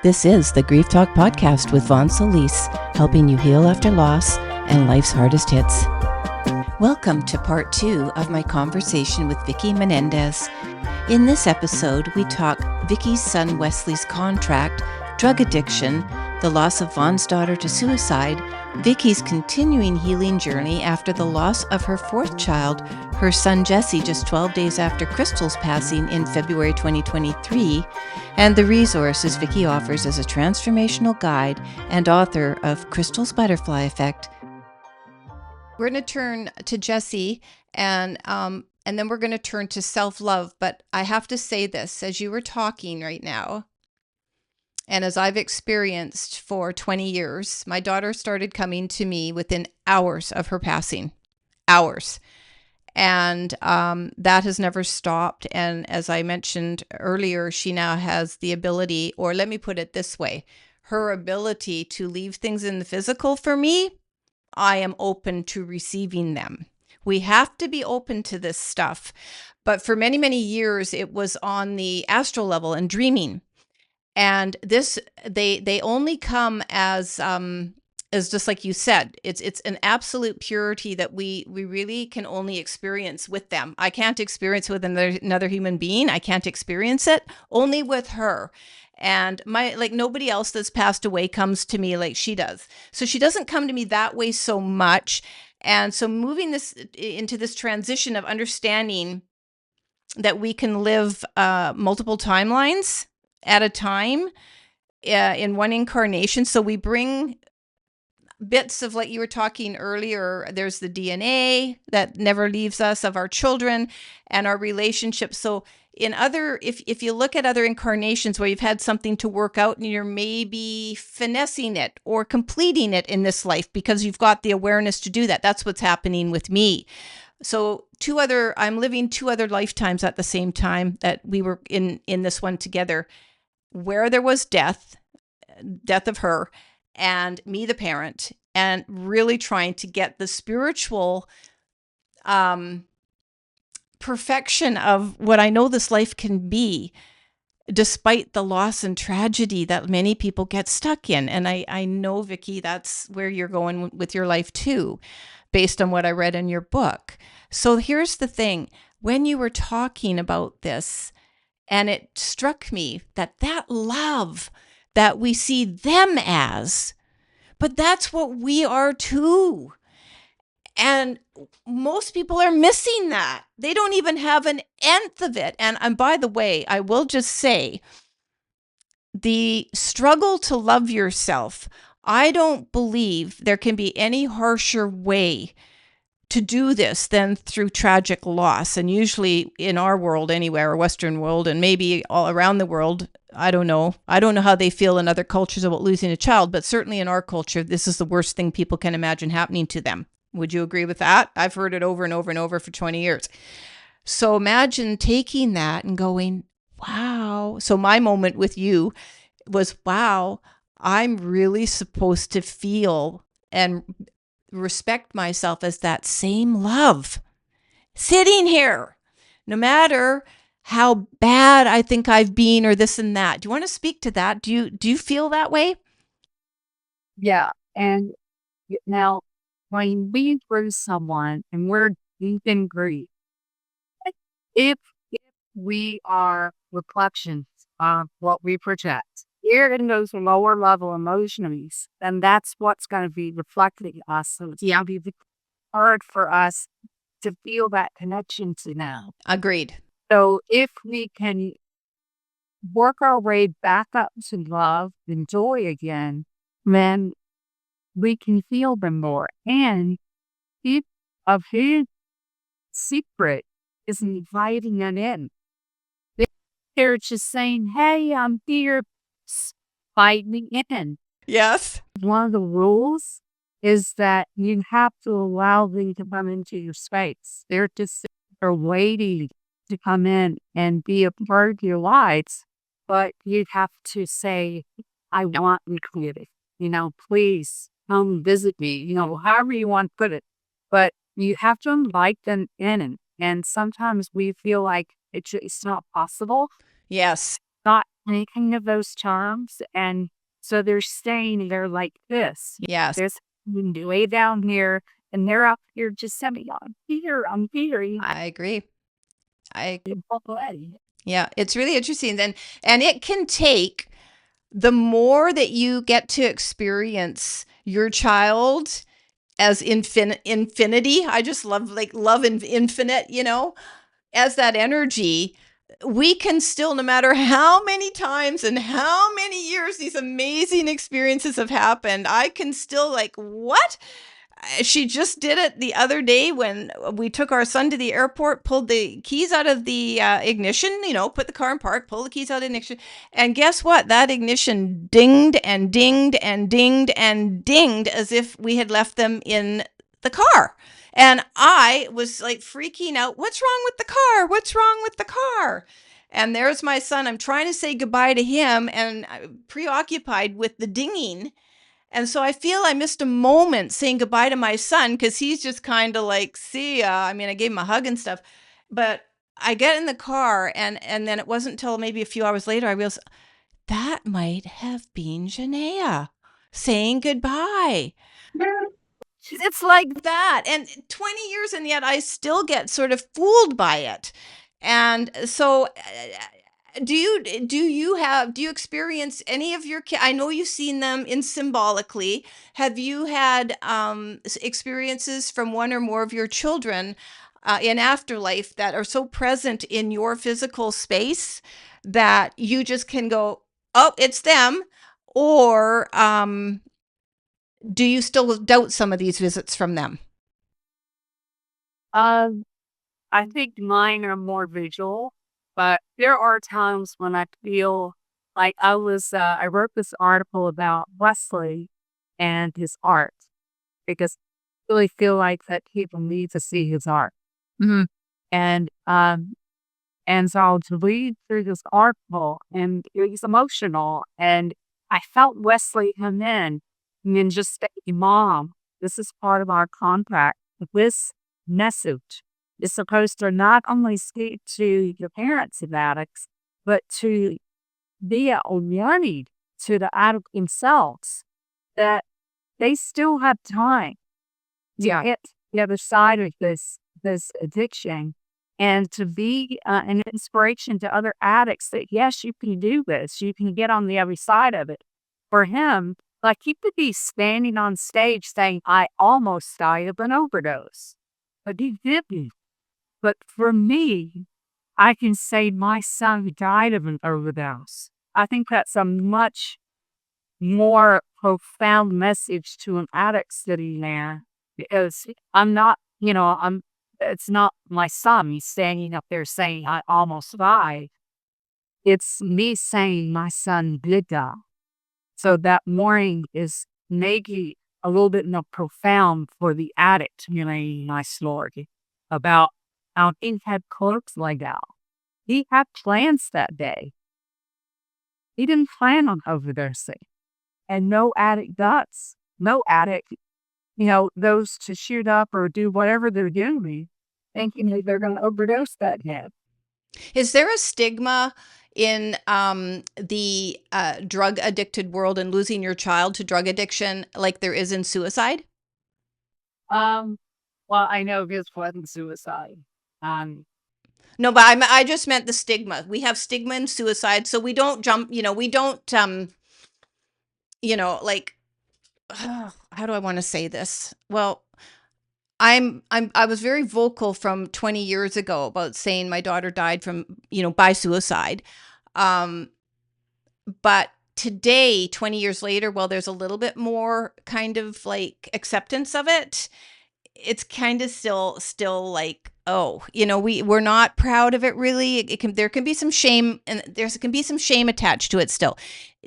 This is the Grief Talk Podcast with Vonne Solis, helping you heal after loss and life's hardest hits. Welcome to part 2 of my conversation with Vickie Menendez. In this episode, we talk Vickie's son Wesley's contract, drug addiction, the loss of Vonne's daughter to suicide, Vickie's continuing healing journey after the loss of her 4th child, her son Jesse, just 12 days after Crystal's passing in February 2023, and the resources Vickie offers as a transformational guide and author of Crystal's Butterfly Effect. We're going to turn to Jesse and then we're going to turn to self-love. But I have to say this, as you were talking right now, and as I've experienced for 20 years, my daughter started coming to me within hours of her passing. Hours. And that has never stopped. And as I mentioned earlier, she now has the ability, or let me put it this way, her ability to leave things in the physical for me, I am open to receiving them. We have to be open to this stuff. But for many, many years, it was on the astral level and dreaming. And this, they only come as just like you said, it's an absolute purity that we really can only experience with them. I can't experience with another human being. I can't experience it, only with her. And nobody else that's passed away comes to me like she does. So she doesn't come to me that way so much. And so moving this into this transition of understanding that we can live multiple timelines at a time in one incarnation. So we bring bits of, like you were talking earlier, there's the DNA that never leaves us of our children and our relationships. So if you look at other incarnations where you've had something to work out and you're maybe finessing it or completing it in this life because you've got the awareness to do that. That's what's happening with me. So I'm living 2 other lifetimes at the same time that we were in this one together, where there was death of her and me, the parent, and really trying to get the spiritual perfection of what I know this life can be, despite the loss and tragedy that many people get stuck in. And I know, Vickie, that's where you're going with your life too, based on what I read in your book. So here's the thing. When you were talking about this, and it struck me that love that we see them as, but that's what we are too. And most people are missing that. They don't even have an nth of it. And by the way, I will just say, the struggle to love yourself, I don't believe there can be any harsher way to do this than through tragic loss. And usually in our world anyway, our Western world, and maybe all around the world, I don't know how they feel in other cultures about losing a child, but certainly in our culture, this is the worst thing people can imagine happening to them. Would you agree with that? I've heard it over and over and over for 20 years. So imagine taking that and going, wow. So my moment with you was, wow, I'm really supposed to feel and respect myself as that same love sitting here, no matter how bad I think I've been or this and that. Do you want to speak to that? Do you feel that way? Yeah. And now when we lose someone and we're deep in grief, if we are reflections of what we project, here in those lower level emotions, then that's what's going to be reflecting us. So it's going to be hard for us to feel that connection to now. Agreed. So if we can work our way back up to love and joy again, then we can feel them more. And if of his secret is inviting them in. They're just saying, hey, I'm here. Invite me in. Yes. One of the rules is that you have to allow them to come into your space. They're just waiting to come in and be a part of your lives. But you have to say, I want included. Please come visit me, however you want to put it. But you have to invite them in. And sometimes we feel like it's not possible. Yes. not thinking of those terms. And so they're staying there like this. Yes, There's way down here, and they're up here just saying, I'm here, I agree. I already. Yeah, it's really interesting. And it can take, the more that you get to experience your child as infinity. I just love, like, love and infinite, as that energy. We can still, no matter how many times and how many years these amazing experiences have happened, I can still, like, what? She just did it the other day when we took our son to the airport, pulled the keys out of the ignition, put the car in park, pull the keys out of the ignition. And guess what? That ignition dinged and dinged and dinged and dinged as if we had left them in the car. And I was like freaking out. What's wrong with the car? What's wrong with the car? And there's my son. I'm trying to say goodbye to him and preoccupied with the dinging. And so I feel I missed a moment saying goodbye to my son because he's just kind of like, see ya. I mean, I gave him a hug and stuff. But I get in the car, and then it wasn't until maybe a few hours later I realized that might have been Janaea saying goodbye. It's like that. And 20 years, and yet I still get sort of fooled by it. And so do you experience any of your kids? I know you've seen them in symbolically. Have you had experiences from one or more of your children in afterlife that are so present in your physical space that you just can go, oh, it's them? Or do you still doubt some of these visits from them? Um, I think mine are more visual, but there are times when I feel like I wrote this article about Wesley and his art because I really feel like that people need to see his art. Mhm. And, um, and so to read through this article, and it was emotional, and I felt Wesley come in and then just say, Mom, this is part of our contract. This message is supposed to not only speak to your parents of addicts, but to be a warning to the addict themselves that they still have time to get the other side of this addiction, and to be an inspiration to other addicts that yes, you can do this, you can get on the other side of it. For him, like he could be standing on stage saying, I almost died of an overdose, but he didn't. But for me, I can say my son died of an overdose. I think that's a much more profound message to an addict sitting there, because I'm not, it's not my son. He's standing up there saying, I almost died. It's me saying my son did die. So that warning is maybe a little bit more profound for the addict, my story about how he had clothes laid out. He had plans that day. He didn't plan on overdosing. And no addict does. No addict, goes to shoot up or do whatever they're doing, thinking that they're going to overdose that day. Is there a stigma in the drug addicted world and losing your child to drug addiction like there is in suicide? Well, I know this wasn't suicide. No, but I just meant the stigma. We have stigma in suicide, so we don't jump. We don't. Like, how do I want to say this? Well, I was very vocal from 20 years ago about saying my daughter died from by suicide. Um, But today, 20 years later, well, there's a little bit more kind of like acceptance of it. It's kind of still like, oh, we're not proud of it really. There can be some shame, and there can be some shame attached to it still.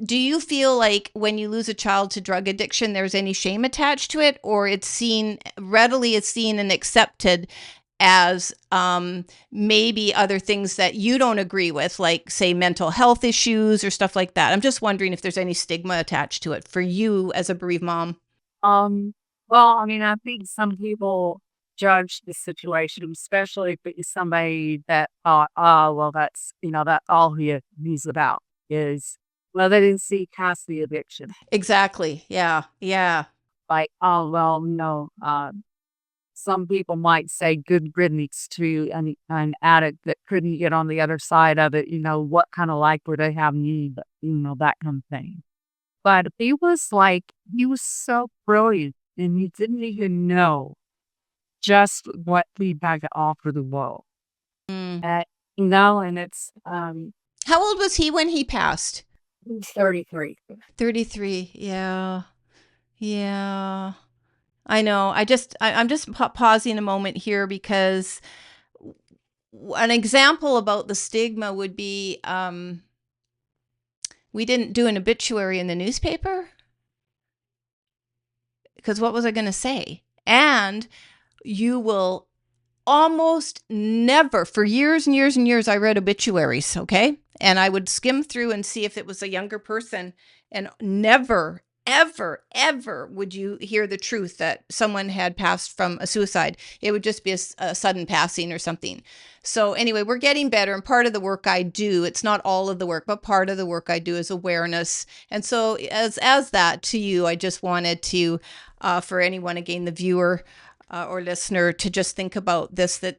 Do you feel like when you lose a child to drug addiction, there's any shame attached to it, or it's seen and accepted as maybe other things that you don't agree with, like say mental health issues or stuff like that? I'm just wondering if there's any stigma attached to it for you as a bereaved mom. Well, I mean, I think some people judge the situation, especially if it's somebody that thought, oh, well, that's all he's about. is, well, they didn't see past the addiction. Exactly. Yeah. Yeah. Like, oh, well, no, some people might say good riddance to an addict that couldn't get on the other side of it. What kind of life would they have need, that kind of thing. But he was so brilliant and he didn't even know just what feedback to offer the world. Mm. And it's, How old was he when he passed? he's 33. 33. Yeah. Yeah. I know. I'm just pausing a moment here because an example about the stigma would be we didn't do an obituary in the newspaper because what was I going to say? And you will almost never, for years and years and years, I read obituaries, okay? And I would skim through and see if it was a younger person, and never, ever, ever would you hear the truth that someone had passed from a suicide. It would just be a sudden passing or something. So anyway, we're getting better, and part of the work I do, it's not all of the work, but part of the work I do is awareness. And so as that to you, I just wanted to, for anyone, again, the viewer, or listener, to just think about this, that,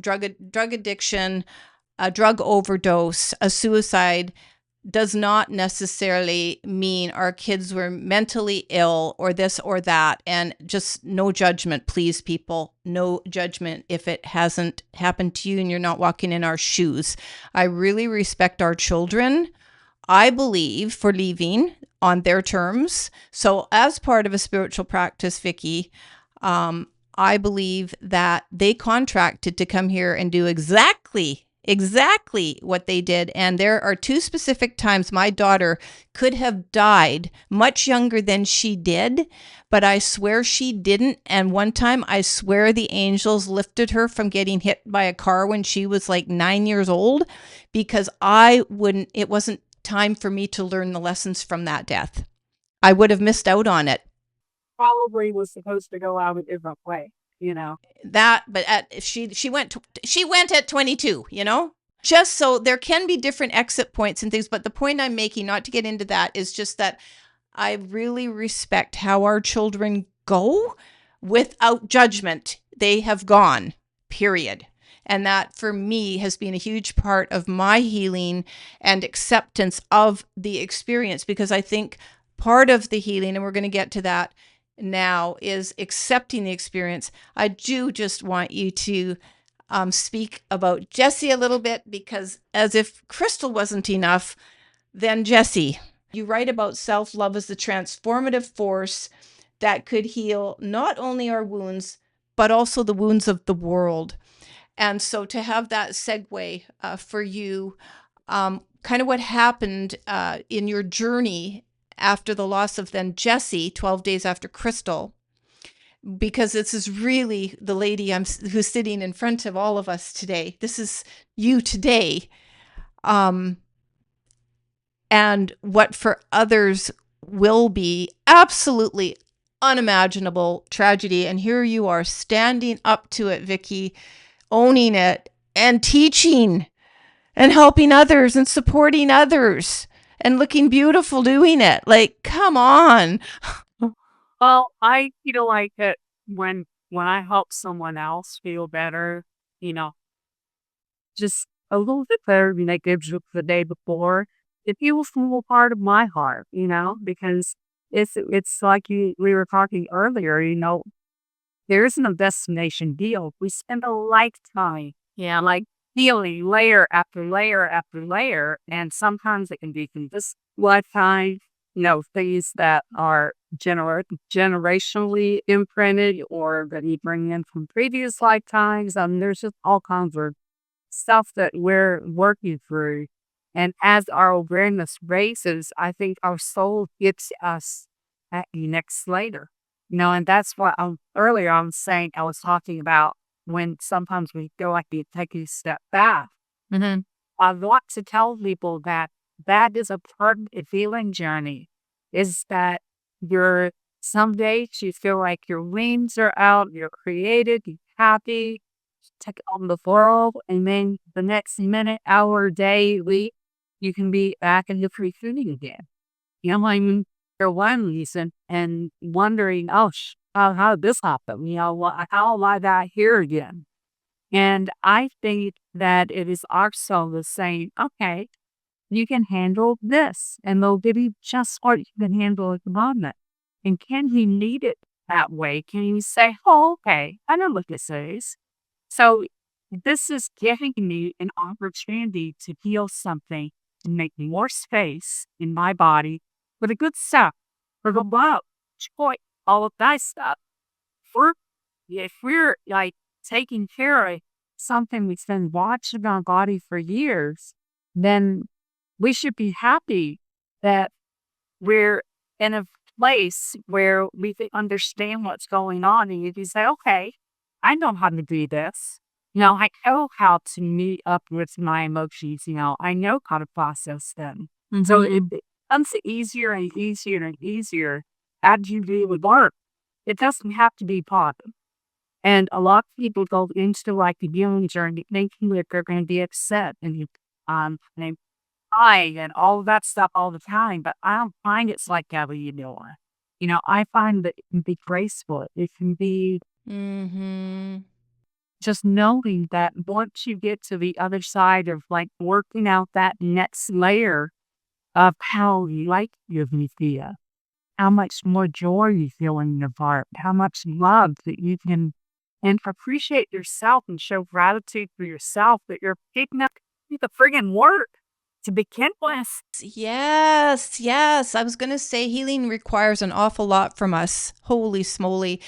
drug addiction, a drug overdose, a suicide does not necessarily mean our kids were mentally ill or this or that. And just no judgment, please, people. No judgment if it hasn't happened to you and you're not walking in our shoes. I really respect our children, I believe, for leaving on their terms. So as part of a spiritual practice, Vickie, I believe that they contracted to come here and do exactly what they did. And there are two specific times my daughter could have died much younger than she did, but I swear she didn't. And one time, I swear the angels lifted her from getting hit by a car when she was like 9 years old, because it wasn't time for me to learn the lessons from that death. I would have missed out on it. Probably was supposed to go out a different way, But she went at 22, just so there can be different exit points and things. But the point I'm making, not to get into that, is just that I really respect how our children go without judgment. They have gone, period. And that, for me, has been a huge part of my healing and acceptance of the experience, because I think part of the healing, and we're going to get to that now, is accepting the experience. I do just want you to speak about Jessie a little bit, because as if Crystal wasn't enough, then Jessie. You write about self-love as the transformative force that could heal not only our wounds, but also the wounds of the world. And so to have that segue for you, kind of what happened in your journey after the loss of then Jessie, 12 days after Crystal, because this is really the lady who's sitting in front of all of us today. This is you today. And what for others will be absolutely unimaginable tragedy. And here you are standing up to it, Vickie, owning it and teaching and helping others and supporting others and looking beautiful doing it. Like, come on. Well, I feel like that when I help someone else feel better, you know, just a little bit better than they did the day before, it feels a little part of my heart, because it's like we were talking earlier, there isn't a destination deal. We spend a lifetime, like healing layer after layer after layer. And sometimes it can be from this lifetime, things that are generationally imprinted or that you bring in from previous lifetimes. There's just all kinds of stuff that we're working through. And as our awareness raises, I think our soul gets us at next later. And that's what earlier I was saying, I was talking about when sometimes we feel like we take a step back. Mm-hmm. I want to tell people that that is a part of the healing journey, is that some days you feel like your wings are out, you're created, you're happy, take on the world, and then the next minute, hour, day, week, you can be back in the free-shooting again. I mean, for one reason, and wondering, oh, how did this happen? How am I back here again? And I think that it is also the saying, okay, you can handle this, and they'll give you just what you can handle at the moment. And can you need it that way? Can you say, oh, okay, I know what this is. So this is giving me an opportunity to heal something and make more space in my body for the good stuff, for the love, joy, all of that stuff. We're, if we're like taking care of something we've been watching our body for years, then we should be happy that we're in a place where we understand what's going on, and you can say, okay, I know how to do this. I know how to meet up with my emotions. I know how to process them. So it becomes easier and easier and easier as you do with art. It doesn't have to be positive. And a lot of people go into like the healing journey thinking that they're going to be upset and crying and all of that stuff all the time, but I don't find it's like that anymore. I find that it can be graceful. It can be Mm-hmm. just knowing that once you get to the other side of like working out that next layer of how light you feel, how much more joy you feel in your heart, how much love that you can and appreciate yourself and show gratitude for yourself that you're picking up the friggin' work to begin with. Yes, yes. I was going to say healing requires an awful lot from us. Holy smoly.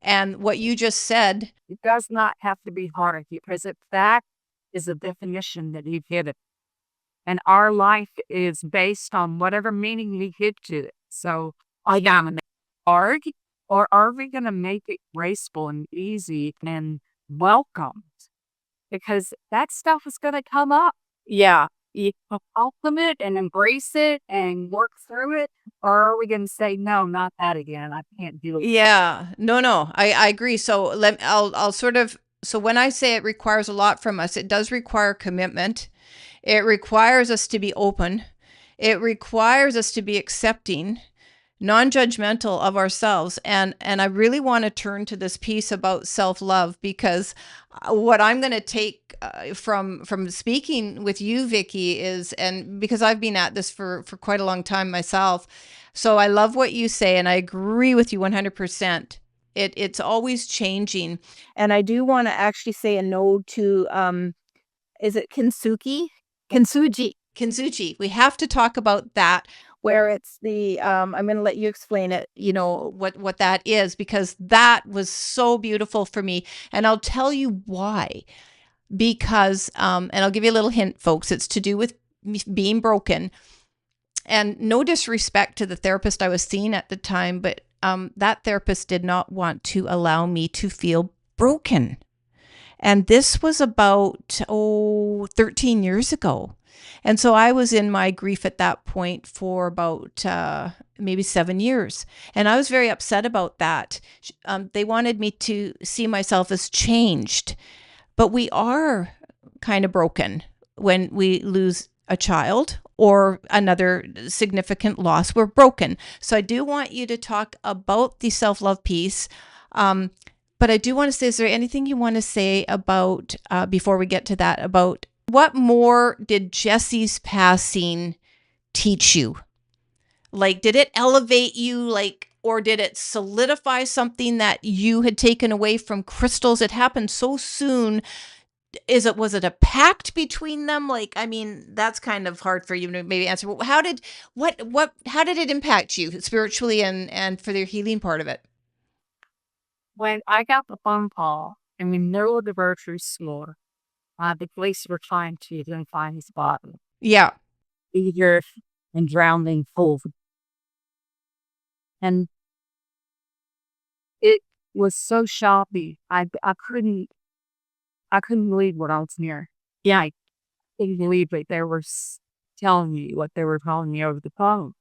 And what you just said, It does not have to be hard because that is a definition that you give it. And our life is based on whatever meaning we give to it. So are you gonna make it hard or are we gonna make it graceful and easy and welcomed? Because that stuff is gonna come up. Yeah. You welcome it and embrace it and work through it, or are we gonna say no, not that again? I can't do it. yeah, no, I agree. So I'll sort of, so when I say it requires a lot from us, it does require commitment. It requires us to be open. It requires us to be accepting, non-judgmental of ourselves. And I really want to turn to this piece about self-love because what I'm going to take from speaking with you, Vickie, is, and because I've been at this for quite a long time myself, so I love what you say, and I agree with you 100%. It's always changing. And I do want to actually say a no to is it Kintsugi? Kintsugi, Kintsugi, we have to talk about that, where it's the I'm going to let you explain it, what that is, because that was so beautiful for me, and I'll tell you why. Because and I'll give you a little hint, folks, it's to do with being broken. And no disrespect to the therapist I was seeing at the time, but that therapist did not want to allow me to feel broken. And this was about 13 years ago. And so I was in my grief at that point for about maybe 7 years. And I was very upset about that. They wanted me to see myself as changed. But we are kind of broken when we lose a child or another significant loss. We're broken. So I do want you to talk about the self-love piece. But I do want to say, is there anything you want to say about, before we get to that, about what more did Jesse's passing teach you? Like, did it elevate you, like, or did it solidify something that you had taken away from Crystal's? It happened so soon. Was it a pact between them? Like, I mean, that's kind of hard for you to maybe answer. How did it impact you spiritually and for the healing part of it? When I got the phone call and we know the grocery store, the police were trying to identify his body, Yeah. either and drowning full. And it was so shocking. I couldn't believe what I was near. Yeah, I couldn't believe that they were telling me what they were telling me over the phone.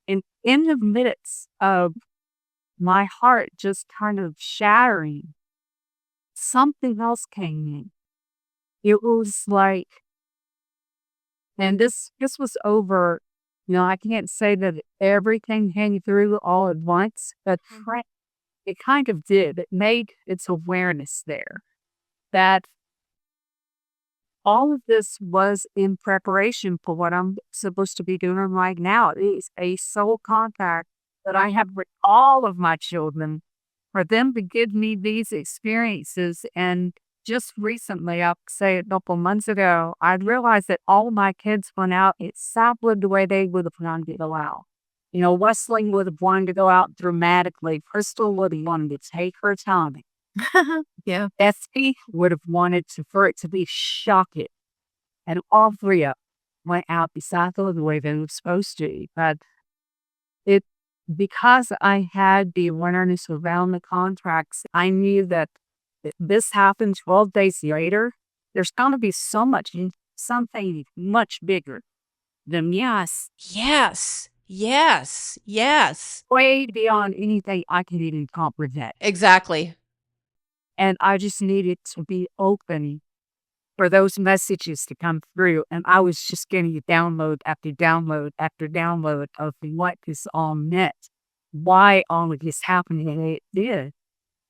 And in the minutes of my heart just kind of shattering, something else came in. It was like And this was over, I can't say that everything came through all at once, but it kind of did. It made its awareness there that all of this was in preparation for what I'm supposed to be doing right now. It is a soul contact that I have with all of my children for them to give me these experiences. And just recently, I'll say a couple months ago, I realized that all of my kids went out exactly the way they would have wanted to go out. Wesley would have wanted to go out dramatically. Crystal would have wanted to take her time. Yeah. Esty would have wanted for it to be shocking. And all three of them went out exactly the way they were supposed to. But because I had the awareness around the contracts, I knew that if this happened 12 days later, there's going to be something much bigger than Yes. way beyond anything I could even comprehend. Exactly. And I just needed to be open for those messages to come through. And I was just getting download after download after download of what this all meant, why all of this happened and it did.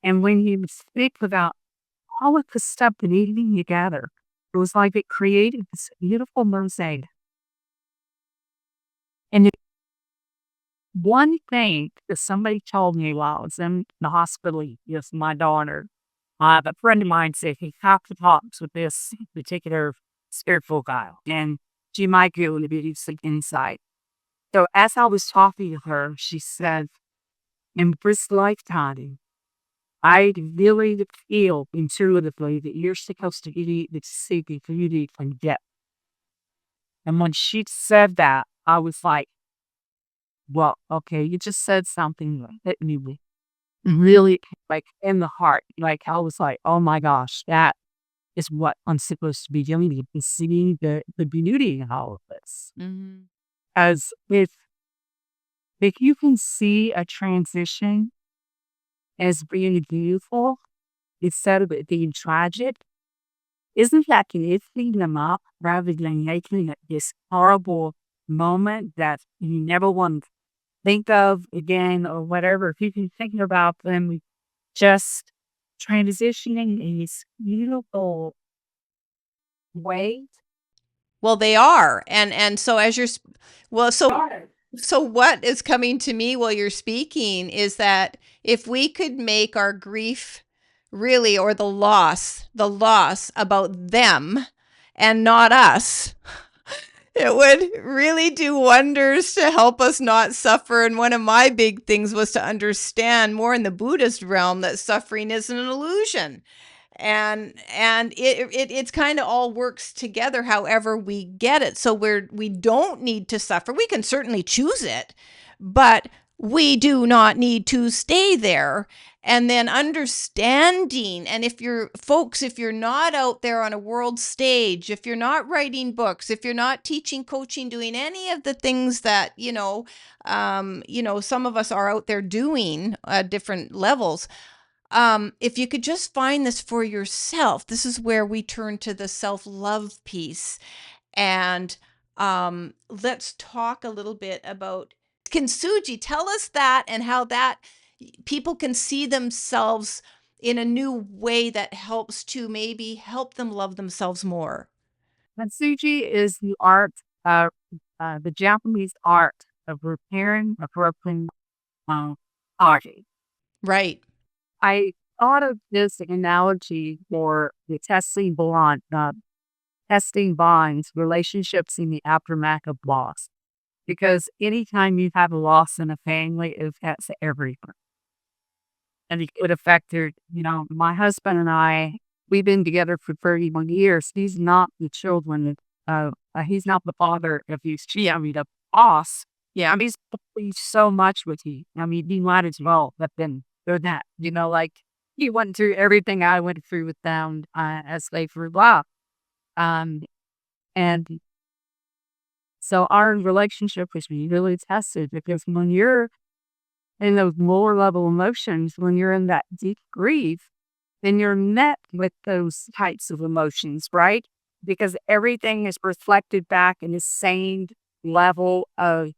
And when you speak about all of the stuff leading together, it was like it created this beautiful mosaic. And one thing that somebody told me while I was in the hospital with my daughter, a friend of mine said he talks with this particular spiritual guy, and she might be able to give you some insight. So as I was talking to her, she said, in this lifetime, I really feel intuitively that you're supposed to eat the secret beauty from depth. And when she said that, I was like, well, okay, you just said something that hit me really like in the heart. Like I was like, oh my gosh, that is what I'm supposed to be doing, is seeing the beauty in all of this. Mm-hmm. As if you can see a transition as being beautiful instead of it being tragic, isn't that lifting them up rather than making it this horrible moment that you never want to think of again or whatever? If you can think about them just transitioning in this beautiful way. Well, they are. And so as you're so what is coming to me while you're speaking is that if we could make our grief really, or the loss about them and not us, it would really do wonders to help us not suffer. And one of my big things was to understand more in the Buddhist realm that suffering isn't an illusion. And it's kind of all works together however we get it. So we don't need to suffer. We can certainly choose it, but we do not need to stay there. And then understanding, and if you're not out there on a world stage, if you're not writing books, if you're not teaching, coaching, doing any of the things that some of us are out there doing at different levels, if you could just find this for yourself, this is where we turn to the self-love piece. And let's talk a little bit about Kintsugi. Tell us that and how that people can see themselves in a new way that helps to maybe help them love themselves more. Kintsugi is the art, the Japanese art of repairing a broken heart. Right. I thought of this analogy for the testing bonds, relationships in the aftermath of loss. Because anytime you have a loss in a family, it affects everything. And it could affect my husband and I, we've been together for 31 years. He's not the children. He's not the father of his the boss. Yeah, he's so much with you. He might as well have been through that. Like he went through everything I went through with them as they grew up. And so our relationship was really tested because when you're in those lower level emotions, when you're in that deep grief, then you're met with those types of emotions, right? because everything is reflected back in the same level of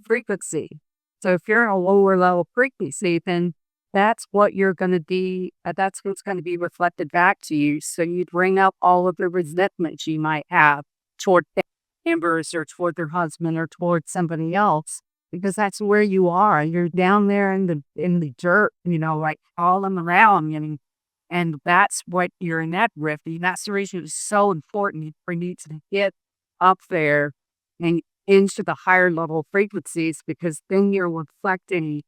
frequency. So if you're in a lower level frequency, then that's what you're going to be, that's what's going to be reflected back to you. So you bring up all of the resentments you might have toward family members or toward their husband or toward somebody else, because that's where you are. You're down there in the dirt, like crawling around, and that's what you're in that rift. And that's the reason it's so important for you to get up there and into the higher level frequencies, because then you're reflecting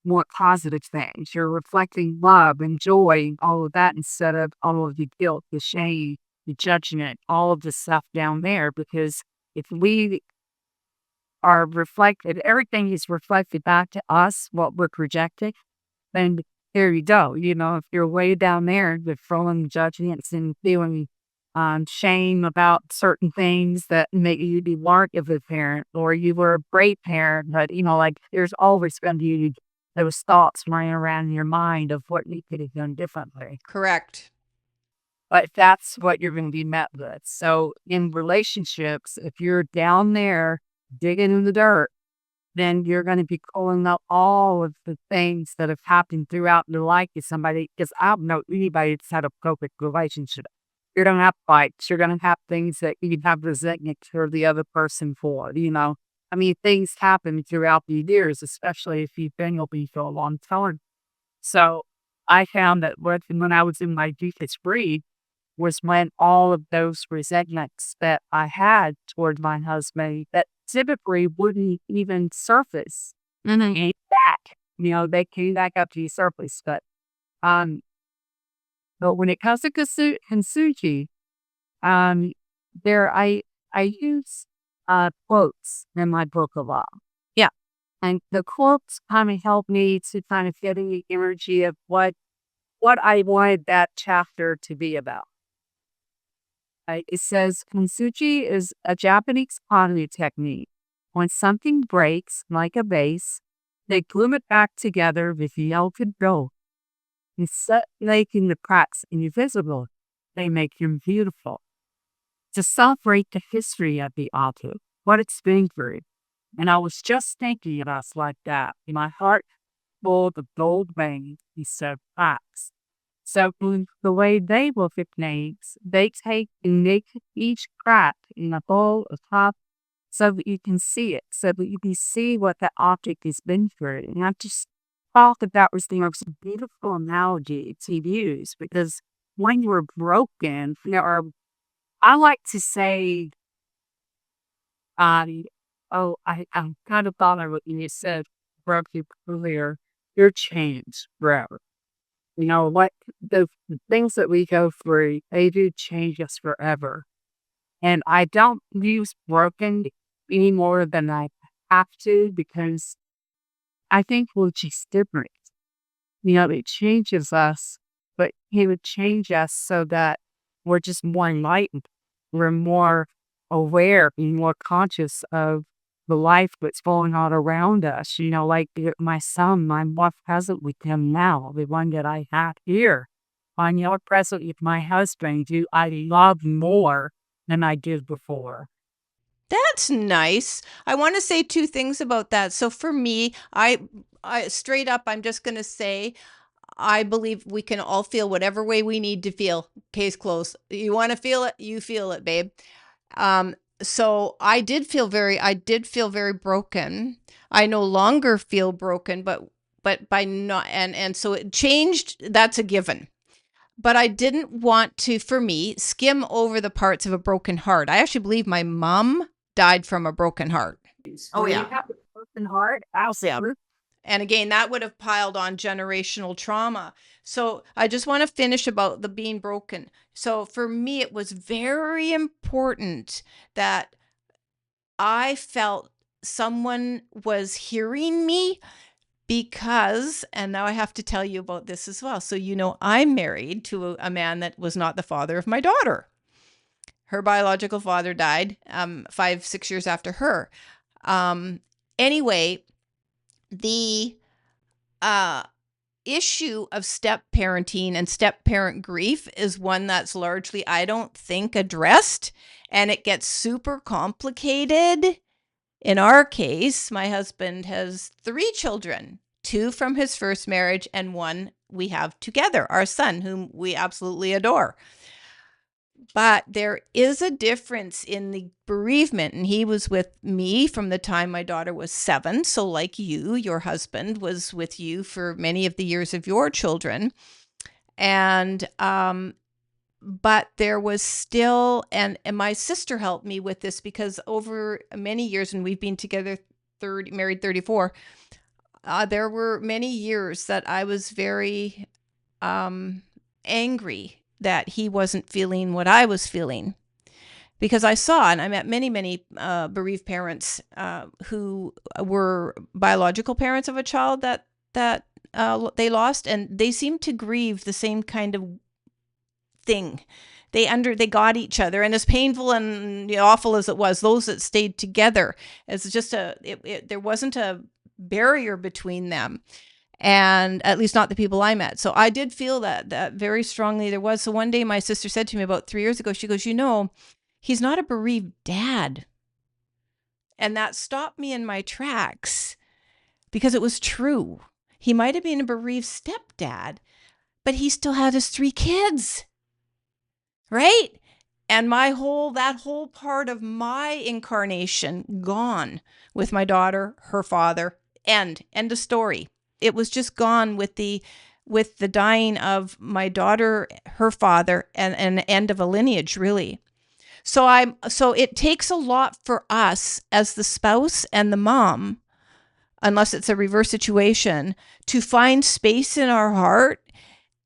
more positive things. You're reflecting love and joy, all of that, instead of all of the guilt, the shame, the judgment, all of the stuff down there. Because if we are reflected, everything is reflected back to us, what we're projecting, then here you go. If you're way down there with throwing judgments and feeling shame about certain things that make you be weren't of a parent, or you were a great parent, but like there's always going to be those thoughts running around in your mind of what you could have done differently. Correct. But that's what you're going to be met with. So in relationships, if you're down there digging in the dirt, then you're going to be pulling up all of the things that have happened throughout your life with somebody. Because I don't know anybody that's had a perfect relationship. You're going to have fights. You're going to have things that you have resentment for the other person for, I mean, things happen throughout the years, especially if you've been with me for a long time. So I found that when I was in my deepest grief was when all of those resentments that I had toward my husband that typically wouldn't even surface came back. They came back up to the surface. Um, but when it comes to Kintsugi, there I use quotes in my book a lot. Yeah. And the quotes kind of help me to kind of get in the energy of what I wanted that chapter to be about. It says, Kintsugi is a Japanese pottery technique. When something breaks, like a vase, they glue it back together with melted gold. Instead of making the cracks invisible, they make them beautiful. To celebrate the history of the author, what it's been through. And I was just thinking of us like that. My heart full of gold veins instead of cracks. So the way they look at names, they take and make each crack in a bowl of top so that you can see it, so that you can see what the object has been through. And I just thought that was the most beautiful analogy to use, because when you're broken, or I like to say, I kind of thought of what you said, broke you earlier, you're changed forever. What the things that we go through, they do change us forever. And I don't use broken any more than I have to, because I think we're just different. It changes us, but he would change us so that we're just more enlightened. We're more aware and more conscious of the life that's going on around us. Like my son, I'm more present with him now, the one that I have here. I'm more present with my husband, who I love more than I did before. That's nice. I want to say two things about that. So for me, I straight up, I'm just going to say, I believe we can all feel whatever way we need to feel. Case closed. You want to feel it, you feel it, babe. So I did feel very broken. I no longer feel broken, but by not, and so it changed. That's a given. But I didn't want to, for me, skim over the parts of a broken heart. I actually believe my mom died from a broken heart. Oh, yeah. You have a broken heart. I'll say it. And again, that would have piled on generational trauma. So I just want to finish about the being broken. So for me, it was very important that I felt someone was hearing me, because, and now I have to tell you about this as well. So, I'm married to a man that was not the father of my daughter. Her biological father died 5-6 years after her. Anyway, the issue of step parenting and step parent grief is one that's largely, I don't think, addressed, and it gets super complicated. In our case, my husband has 3 children, 2 from his first marriage and 1 we have together, our son, whom we absolutely adore. But there is a difference in the bereavement, and he was with me from the time my daughter was 7. So like you, your husband was with you for many of the years of your children. And but there was still, and my sister helped me with this, because over many years, and we've been together married 34, there were many years that I was very angry that he wasn't feeling what I was feeling, because I saw, and I met many bereaved parents who were biological parents of a child that they lost, and they seemed to grieve the same kind of thing. They got each other, and as painful and awful as it was, those that stayed together, it's just there wasn't a barrier between them, and at least not the people I met. So I did feel that very strongly there was. So one day my sister said to me about 3 years ago, she goes, he's not a bereaved dad. And that stopped me in my tracks, because it was true. He might have been a bereaved stepdad, but he still had his 3 kids. Right? And that whole part of my incarnation gone with my daughter, her father, end of story. It was just gone with the dying of my daughter, her father, and an end of a lineage, really. So it takes a lot for us as the spouse and the mom, unless it's a reverse situation, to find space in our heart.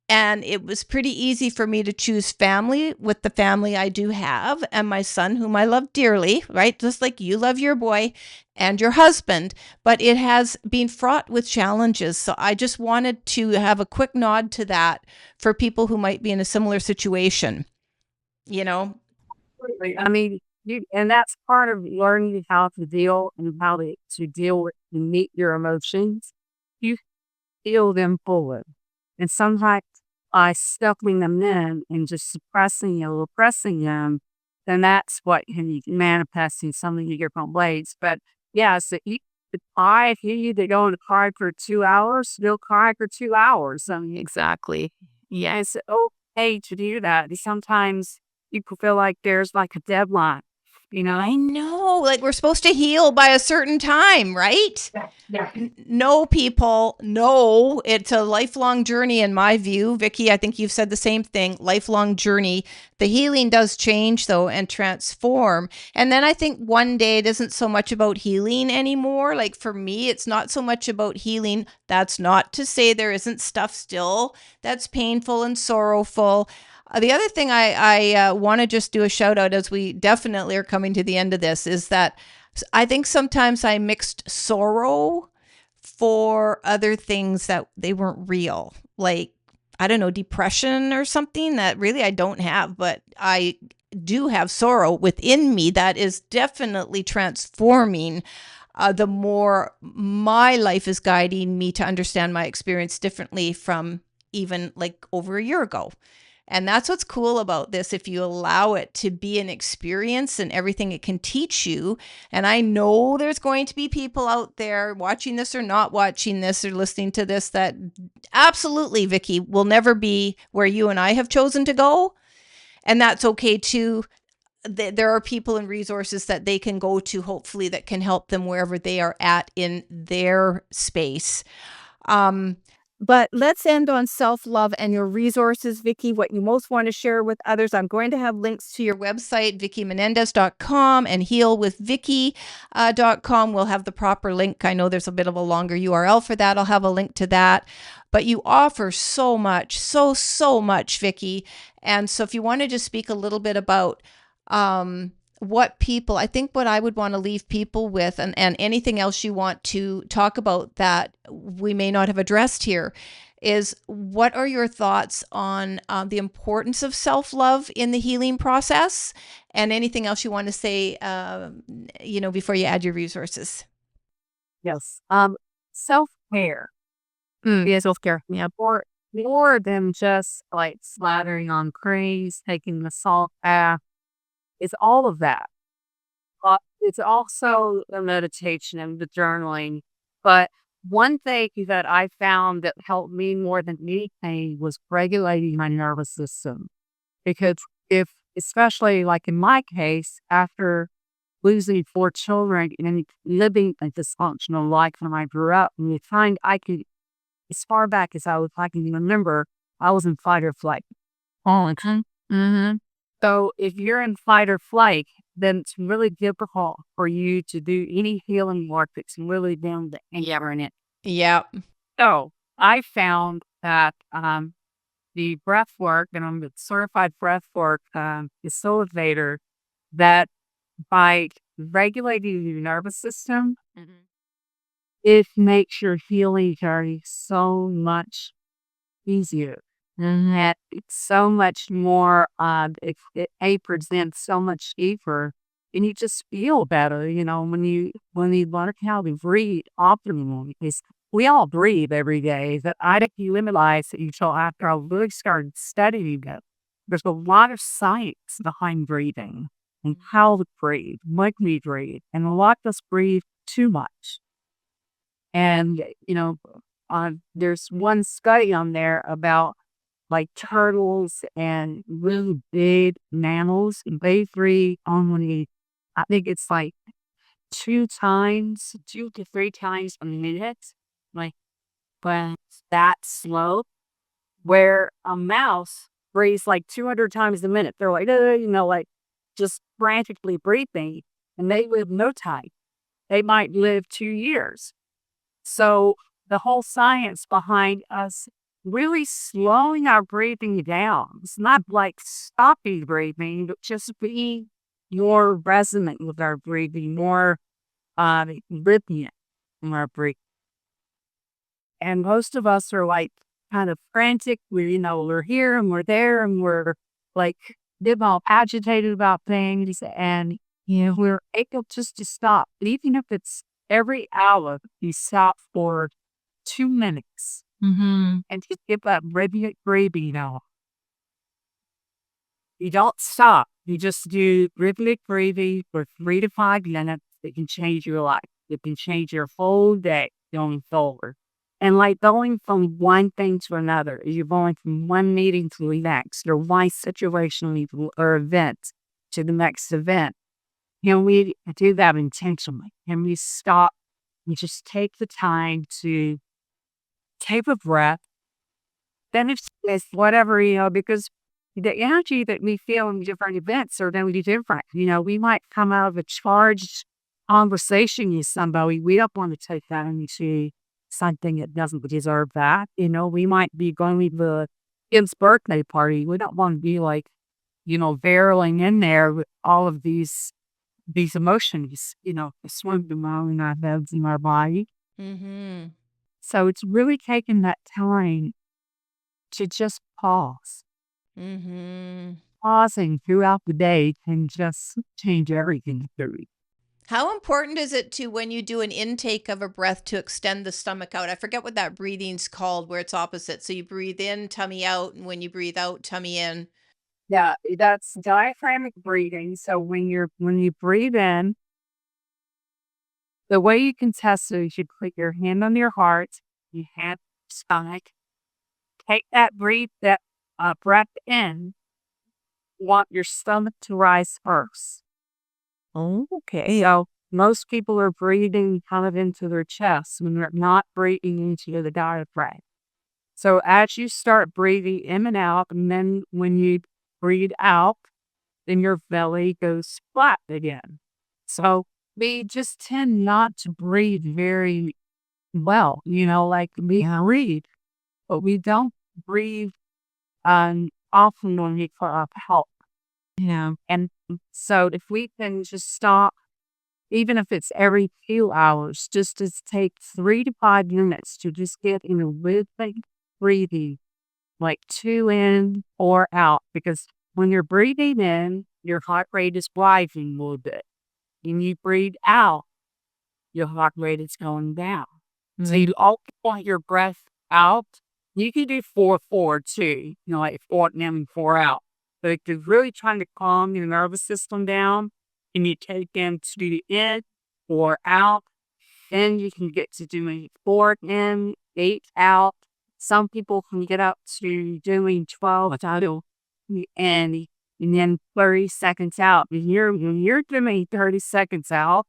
And it was pretty easy for me to choose family with the family I do have, and my son, whom I love dearly, right? Just like you love your boy and your husband, but it has been fraught with challenges. So I just wanted to have a quick nod to that for people who might be in a similar situation, Absolutely. I mean, and that's part of learning how to deal and how to deal with and meet your emotions. You feel them fully. And sometimes by stuffing them in and just suppressing or repressing them, then that's what can be manifesting some of your different ways. But yeah, so if I hear you to go and cry for 2 hours, they'll cry for 2 hours. I mean, Exactly. yeah, it's okay to do that. Sometimes you could feel like there's like a deadline, I know, like we're supposed to heal by a certain time, right? Yeah. No, people, no, it's a lifelong journey in my view. Vickie, I think you've said the same thing, lifelong journey. The healing does change though and transform. And then I think one day it isn't so much about healing anymore. Like for me, it's not so much about healing. That's not to say there isn't stuff still that's painful and sorrowful. The other thing I want to just do a shout out, as we definitely are coming to the end of this, is that I think sometimes I mixed sorrow for other things that they weren't real. Like, I don't know, depression or something that really I don't have, but I do have sorrow within me that is definitely transforming the more my life is guiding me to understand my experience differently from even like over a year ago. And that's what's cool about this, if you allow it to be an experience and everything it can teach you. And I know there's going to be people out there watching this or not watching this or listening to this that absolutely, Vickie, will never be where you and I have chosen to go. And that's okay too. There are people and resources that they can go to, hopefully, that can help them wherever they are at in their space. But let's end on self-love and your resources, Vickie, what you most want to share with others. I'm going to have links to your website, VickieMenendez.com, and healwithvickie.com. We'll have the proper link. I know there's a bit of a longer URL for that. I'll have a link to that. But you offer so much, so much, Vickie. And so if you want to just speak a little bit about what I would want to leave people with, and anything else you want to talk about that we may not have addressed here, is what are your thoughts on the importance of self-love in the healing process, and anything else you want to say, before you add your resources? Yes. Self-care Yes, healthcare. Yeah. More than just like slathering on creams, taking the salt bath. It's all of that. It's also the meditation and the journaling. But one thing that I found that helped me more than anything was regulating my nervous system. Because especially like in my case, after losing 4 children and living a dysfunctional life when I grew up, and you find as far back as I can remember, I was in fight or flight. Oh, okay. Mm-hmm. So if you're in fight or flight, then it's really difficult for you to do any healing work that's really down the anchor in it. Yeah. So I found that the breath work, and I'm a certified breath work facilitator, that by regulating your nervous system, it makes your healing journey so much easier. And it's so much more, it presents so much deeper, and you just feel better, when you learn how to breathe optimally. Because we all breathe every day. That I didn't realize that until after I really started studying it. There's a lot of science behind breathing and how to breathe, when we breathe, and a lot of us breathe too much. And there's one study on there about like turtles and really big mammals. They breathe only, I think it's like 2 to 3 times a minute, like, but that slow. Where a mouse breathes like 200 times a minute. They're like, like just frantically breathing, and they live no time. They might live 2 years. So the whole science behind us really slowing our breathing down. It's not like stopping breathing, but just being more resonant with our breathing, more rhythmic in our breathing. And most of us are like kind of frantic. We're here and we're there and we're like all agitated about things, and we're able just to stop. Even if it's every hour, you stop for 2 minutes and just give that rhythmic breathing out. You don't stop. You just do rhythmic breathing for 3 to 5 minutes. It can change your life. It can change your whole day going forward. And like going from one thing to another, you're going from one meeting to the next, or one situation or event to the next event. We do that intentionally? And we stop and just take the time to take a breath. Then it's whatever, because the energy that we feel in different events are going to be different. We might come out of a charged conversation with somebody. We don't want to take that into something that doesn't deserve that. We might be going to the kid's birthday party. We don't want to be like, barreling in there with all of these emotions, swimming around in our heads and our body. Mm-hmm. So it's really taking that time to just pause. Mm-hmm. Pausing throughout the day can just change everything for me. How important is it to, when you do an intake of a breath, to extend the stomach out? I forget what that breathing's called, where it's opposite. So you breathe in, tummy out, and when you breathe out, tummy in. Yeah, that's diaphragmatic breathing. So when you breathe in, the way you can test it is you put your hand on your heart, you hand your stomach, take that breath in. You want your stomach to rise first. Okay. So most people are breathing kind of into their chest when they're not breathing into the diaphragm. So as you start breathing in and out, and then when you breathe out, then your belly goes flat again. So we just tend not to breathe very well, like we breathe, but we don't breathe often when we call help. And so if we can just stop, even if it's every few hours, just to take 3 to 5 minutes to just get in a rhythmic breathing, like 2 in, 4 out. Because when you're breathing in, your heart rate is rising a little bit. When you breathe out, your heart rate is going down. So you always want your breath out. You can do 4-4 too, like 4 in and 4 out. But if you're really trying to calm your nervous system down and you take them to the in or out, then you can get to doing 4 in, 8 out. Some people can get up to doing 12 out and then 30 seconds out. When you're doing 30 seconds out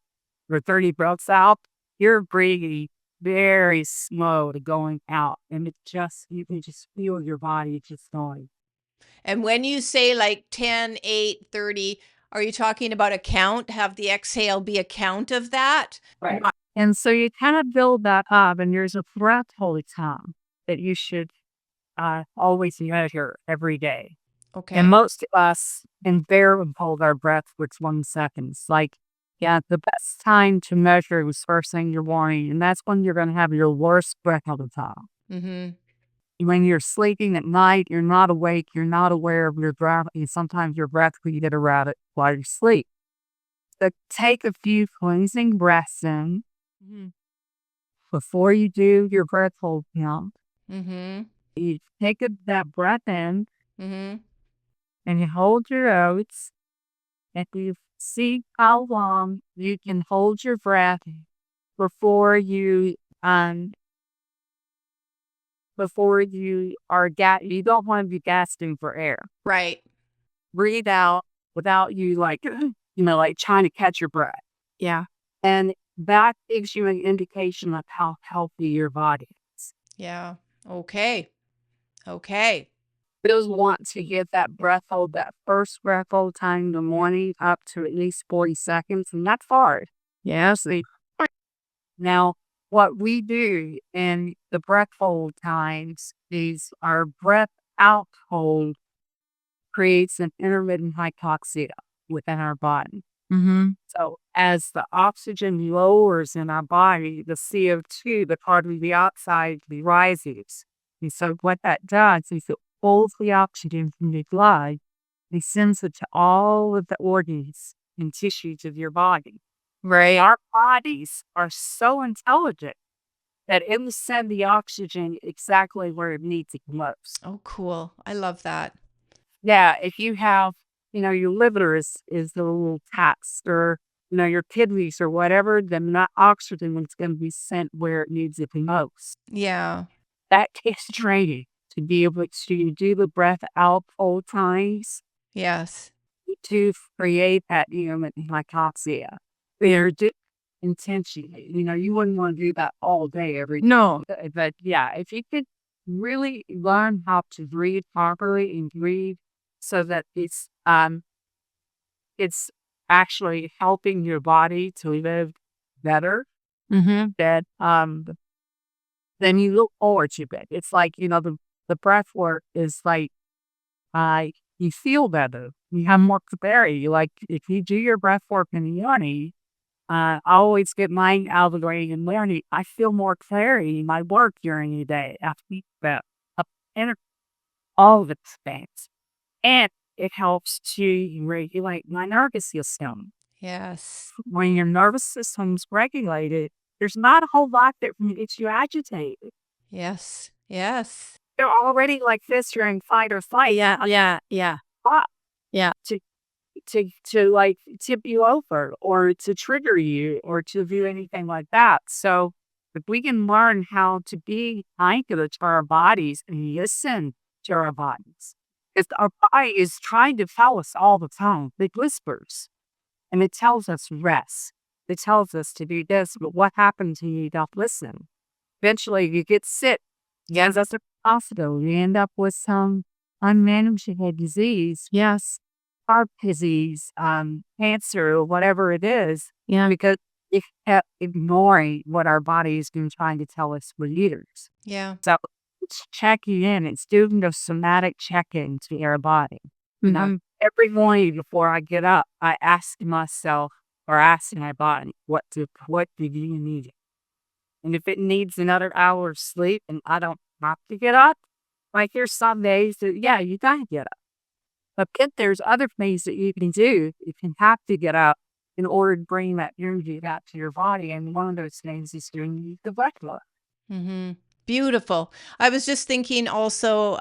or 30 breaths out, you're breathing very slow to going out. And you can just feel your body just going. And when you say like 10, 8, 30, are you talking about a count? Have the exhale be a count of that? Right. And so you kind of build that up, and there's a breath hold time that you should always measure every day. Okay. And most of us invariably hold our breath for 20 seconds. Like, the best time to measure is first thing in the morning, and that's when you're going to have your worst breath all the time. Mm-hmm. When you're sleeping at night, you're not awake, you're not aware of your breath, and sometimes your breath will get around it while you sleep. So take a few cleansing breaths in before you do your breath hold count. Mm-hmm. You take that breath in, Mm-hmm. and you hold your oats, and you see how long you can hold your breath before you you don't want to be gasping for air. Right. Breathe out without you like trying to catch your breath. Yeah. And that gives you an indication of how healthy your body is. Yeah. Okay. Okay. Those want to get that breath hold, that first breath hold time in the morning up to at least 40 seconds. And that's hard. Yes. Now, what we do in the breath hold times is our breath out hold creates an intermittent hypoxia within our body. Mm-hmm. So as the oxygen lowers in our body, the CO2, the carbon dioxide, rises. And so what that does is it pulls the oxygen from the blood and sends it to all of the organs and tissues of your body. Right. Our bodies are so intelligent that it will send the oxygen exactly where it needs it most. Oh, cool. I love that. Yeah, if you have, your liver is a little taxed, or, your kidneys or whatever, then that oxygen is going to be sent where it needs it the most. Yeah. That takes training to be able to do the breath out hold times Yes. to create that intermittent hypoxia. They're intentionally, you wouldn't want to do that all day every day. No. But yeah, if you could really learn how to breathe properly and breathe so that it's actually helping your body to live better, Mm-hmm. that then you look forward to it. It's like, the breath work is like you feel better. You have more clarity. Like if you do your breath work in the morning, I always get mine out of the way and learning. I feel more clarity in my work during the day. I think that all of its things. And it helps to regulate my nervous system. Yes. When your nervous system's regulated, there's not a whole lot that makes you agitated. Yes. Yes. You're already like this, you're in fight or flight. Yeah. Ah, Yeah. to like tip you over or to trigger you or to do anything like that. So if we can learn how to be kind to our bodies and listen to our bodies, because our body is trying to tell us all the time. It whispers and it tells us rest. It tells us to do this, but what happens when you don't listen? Eventually you get sick. Yes, that's a hospital. You end up with some unmanageable disease. Yes. Heart disease, cancer, or whatever it is, Yeah. because we kept ignoring what our body has been trying to tell us for years. Yeah. So it's checking in. It's doing the somatic check-in to our body. Mm-hmm. Every morning before I get up, I ask myself or ask my body, what do you need? And if it needs another hour of sleep and I don't have to get up, like there's some days that, you gotta get up. But there's other things that you can do if you have to get up in order to bring that energy back to your body. And one of those things is doing the breath work. Mm-hmm. Beautiful. I was just thinking also,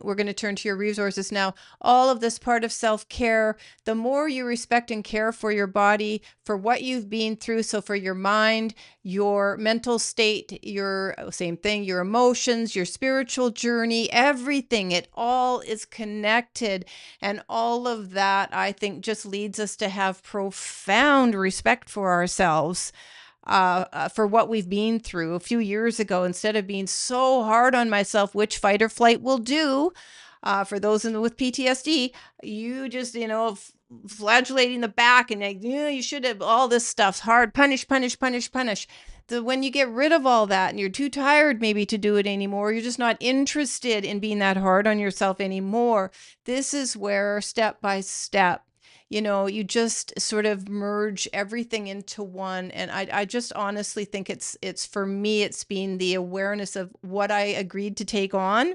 we're going to turn to your resources now. All of this part of self-care, the more you respect and care for your body, for what you've been through. So for your mind, your mental state, your same thing, your emotions, your spiritual journey, everything, it all is connected. And all of that, I think, just leads us to have profound respect for ourselves, for what we've been through a few years ago. Instead of being so hard on myself, which fight or flight will do, for those with PTSD, you just, flagellating the back and like, you should have all this stuff's hard, punish, punish, punish, punish. When you get rid of all that and you're too tired maybe to do it anymore, you're just not interested in being that hard on yourself anymore. This is where step by step, you just sort of merge everything into one. And I just honestly think it's for me, it's been the awareness of what I agreed to take on,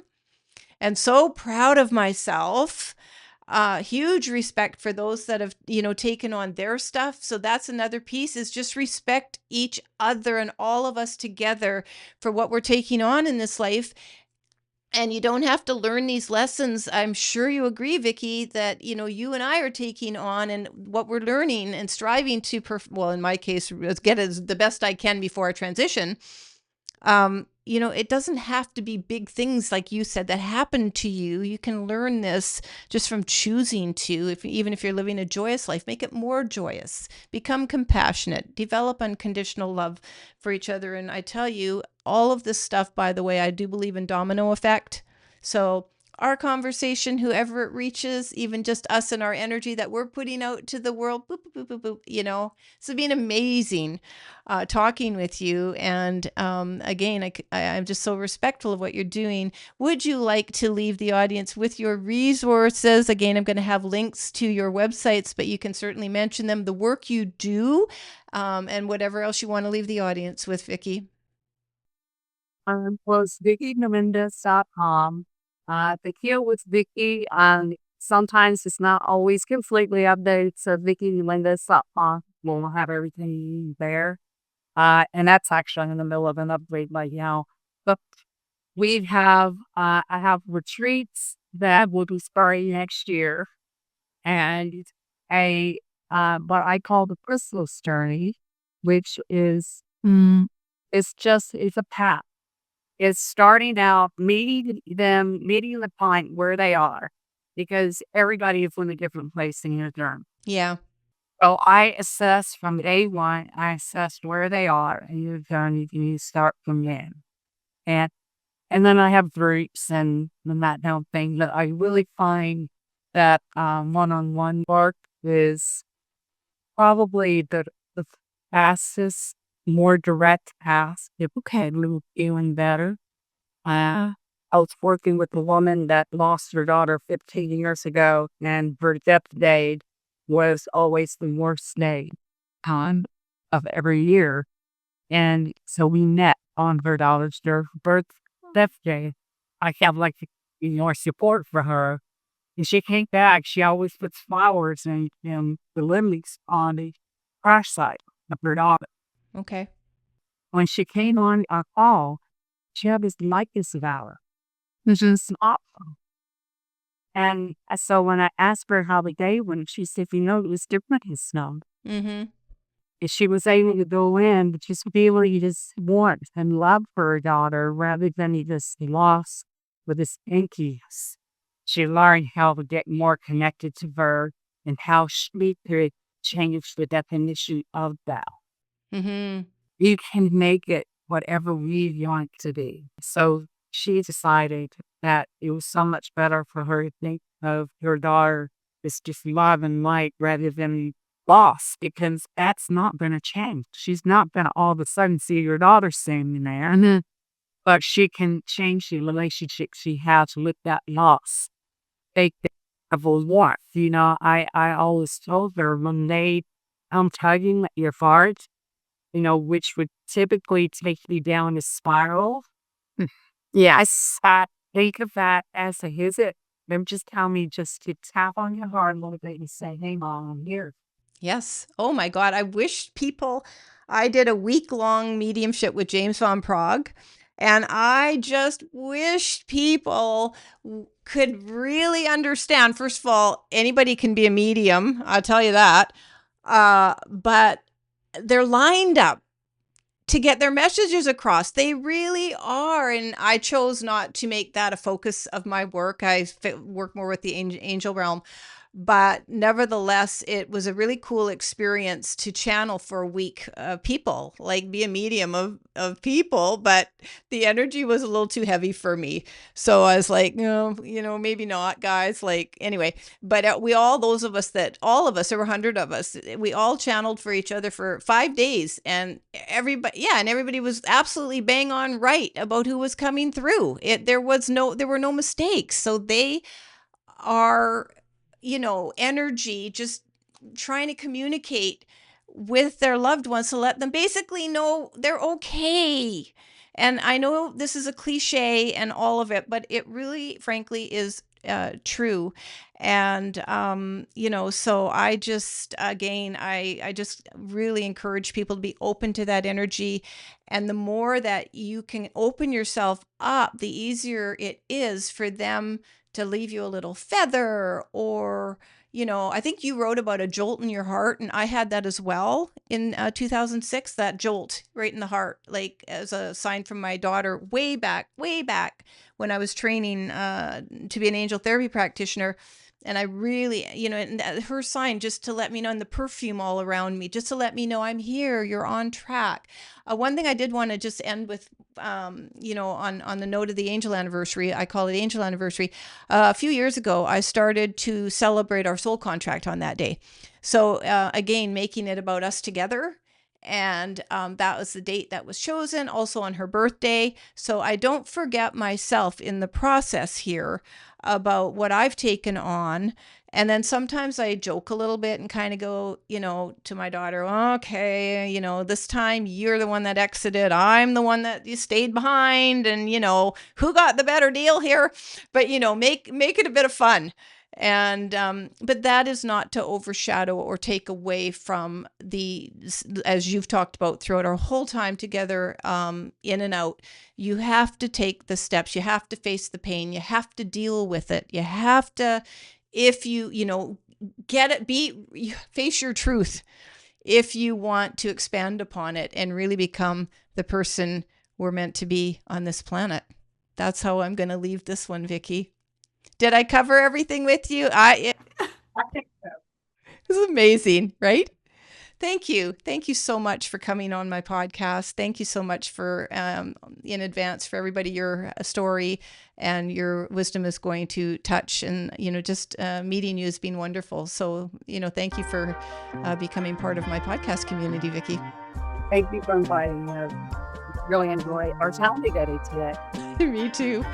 and so proud of myself. Huge respect for those that have, taken on their stuff. So that's another piece, is just respect each other and all of us together for what we're taking on in this life. And you don't have to learn these lessons. I'm sure you agree, Vickie, that, you and I are taking on, and what we're learning and striving to, well, in my case, get as the best I can before I transition. It doesn't have to be big things, like you said, that happen to you. You can learn this just from choosing to, even if you're living a joyous life, make it more joyous, become compassionate, develop unconditional love for each other. And I tell you, all of this stuff, by the way, I do believe in domino effect. So our conversation, whoever it reaches, even just us and our energy that we're putting out to the world, boop, boop, boop, boop, boop. It's been amazing talking with you. And again, I'm just so respectful of what you're doing. Would you like to leave the audience with your resources? Again, I'm going to have links to your websites, but you can certainly mention them, the work you do, and whatever else you want to leave the audience with, Vickie. Well, it's VickieMenendez.com. The Heal with Vickie, sometimes it's not always completely updated, so VickieMenendez.com will have everything there. And that's actually in the middle of an upgrade right now. But I have retreats that will be starting next year, and what I call the Chrysalis journey, which is, it's a path. It's starting out meeting the client where they are, because everybody is in a different place in your journey. Yeah. So I assess from day one, I assess where they are in your journey, and you start from there. And then I have groups and that kind of thing. But I really find that one-on-one work is probably the fastest, more direct path. People can move feeling better. I was working with a woman that lost her daughter 15 years ago, and her death date was always the worst day of every year. And so we met on her daughter's death day. I have more support for her. And she came back. She always puts flowers and the lilies on the crash site of her daughter. Okay. When she came on our call, she had this likeness of her, which is awesome. And so when I asked her how the day went, she said, it was different this snow. Mm-hmm. And she was able to go in, but just feeling this warmth and love for her daughter rather than this loss with this emptiness. She learned how to get more connected to her and how she could change the definition of that. Mm-hmm. You can make it whatever we want to be. So she decided that it was so much better for her to think of her daughter as just love and light rather than loss, because that's not going to change. She's not going to all of a sudden see your daughter standing there, but she can change the relationship she has with that loss. Take the of a warmth. I always told her when they tugging at your heart, which would typically take you down a spiral. Yes, think of that as a visit. Them just tell me just to tap on your heart a little bit and say, "Hey, Mom, I'm here." Yes. Oh my God. I did a week-long mediumship with James Van Prague. And I just wish people could really understand. First of all, anybody can be a medium, I'll tell you that. But they're lined up to get their messages across. They really are. And I chose not to make that a focus of my work. I work more with the angel realm. But nevertheless, it was a really cool experience to channel for a week people, like be a medium of people. But the energy was a little too heavy for me. So I was like, no, maybe not, guys. Like, anyway, but all of us, there were 100 of us, we all channeled for each other for 5 days. And everybody was absolutely bang on right about who was coming through. There were no mistakes. So they are, energy, just trying to communicate with their loved ones to let them basically know they're okay. And I know this is a cliche and all of it, but it really, frankly, is true. And, so I just, again, I just really encourage people to be open to that energy. And the more that you can open yourself up, the easier it is for them to leave you a little feather, or, I think you wrote about a jolt in your heart, and I had that as well in 2006, that jolt right in the heart, like as a sign from my daughter way back when I was training to be an angel therapy practitioner. And I really, and her sign, just to let me know, and the perfume all around me, just to let me know I'm here, you're on track. One thing I did want to just end with, on the note of the angel anniversary, I call it angel anniversary. A few years ago, I started to celebrate our soul contract on that day. So again, making it about us together. And that was the date that was chosen, also on her birthday. So I don't forget myself in the process here about what I've taken on. And then sometimes I joke a little bit and kind of go, to my daughter, okay, this time you're the one that exited. I'm the one that you stayed behind. And, who got the better deal here? But, make it a bit of fun. And but that is not to overshadow or take away from as you've talked about throughout our whole time together, in and out. You have to take the steps. You have to face the pain. You have to deal with it. You have to, if you get it, face your truth if you want to expand upon it and really become the person we're meant to be on this planet. That's how I'm going to leave this one, Vickie. Did I cover everything with you? I think so. This is amazing, right? Thank you. Thank you so much for coming on my podcast. Thank you so much for, in advance, for everybody, your story and your wisdom is going to touch. And, just meeting you has been wonderful. So, thank you for becoming part of my podcast community, Vickie. Thank you for inviting me. Really enjoy our time together today. Me too.